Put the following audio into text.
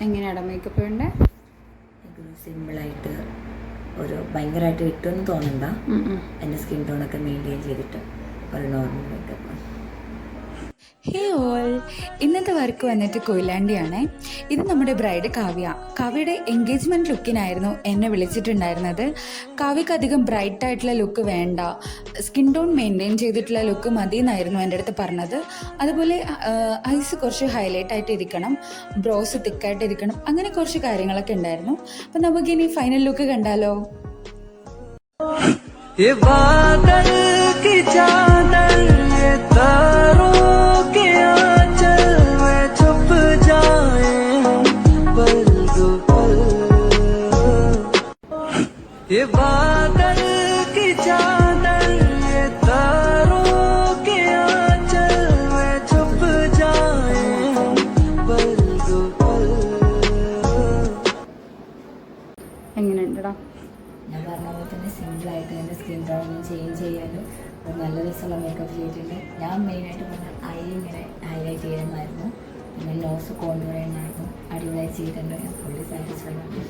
എങ്ങനെയാടാ മേക്കപ്പ് വേണ്ടേ? എനിക്കൊരു സിമ്പിളായിട്ട് ഒരു ഭയങ്കരമായിട്ട് ഇട്ടൊന്നും തോന്നണ്ട. എൻ്റെ സ്കിൻ ടോണൊക്കെ മെയിൻറ്റെയിൻ ചെയ്തിട്ട് ഒരു നോർമൽ മേക്കപ്പ്. ഹേ ഓൾ, ഇന്നത്തെ വർക്ക് വന്നിട്ട് കൊയിലാണ്ടിയാണേ. ഇത് നമ്മുടെ ബ്രൈഡ് കാവ്യയുടെ എൻഗേജ്മെൻറ്റ് ലുക്കിനായിരുന്നു എന്നെ വിളിച്ചിട്ടുണ്ടായിരുന്നത്. കാവ്യക്ക് അധികം ബ്രൈറ്റ് ആയിട്ടുള്ള ലുക്ക് വേണ്ട, സ്കിൻ ടോൺ മെയിൻറ്റെയിൻ ചെയ്തിട്ടുള്ള ലുക്ക് മതി എന്നായിരുന്നു എൻ്റെ അടുത്ത് പറഞ്ഞത്. അതുപോലെ ഐസ് കുറച്ച് ഹൈലൈറ്റ് ആയിട്ട് ഇരിക്കണം, ബ്രോസ് തിക്കായിട്ട് ഇരിക്കണം, അങ്ങനെ കുറച്ച് കാര്യങ്ങളൊക്കെ ഉണ്ടായിരുന്നു. അപ്പം നമുക്കിനി ഫൈനൽ ലുക്ക് കണ്ടാലോ? ये बादल की चादर ये तारों के आंचल में छुप जाए पल दो पल. എങ്ങനെയുണ്ടടാ? ഞാൻ പറഞ്ഞ പോലെ തന്നെ സിമ്പിളായിട്ട് എൻ്റെ സ്കിൻ ടോൺ ഒന്ന് ചേഞ്ച് ചെയ്യാനും ഒരു നല്ല രസമുള്ള മേക്കപ്പ് ചെയ്തിട്ടുണ്ട്. ഞാൻ മെയിനായിട്ട് പറഞ്ഞാൽ ഐ ഇങ്ങനെ ഹൈലൈറ്റ് ചെയ്യണമായിരുന്നു, പിന്നെ നോസ് കോൺടൂർ ചെയ്യണമായിരുന്നു. അടിപൊളിയായി ചെയ്തിട്ടുണ്ട്. ഞാൻ ഫുള്ളി സാറ്റിസ്ഫൈഡ് ആണ്.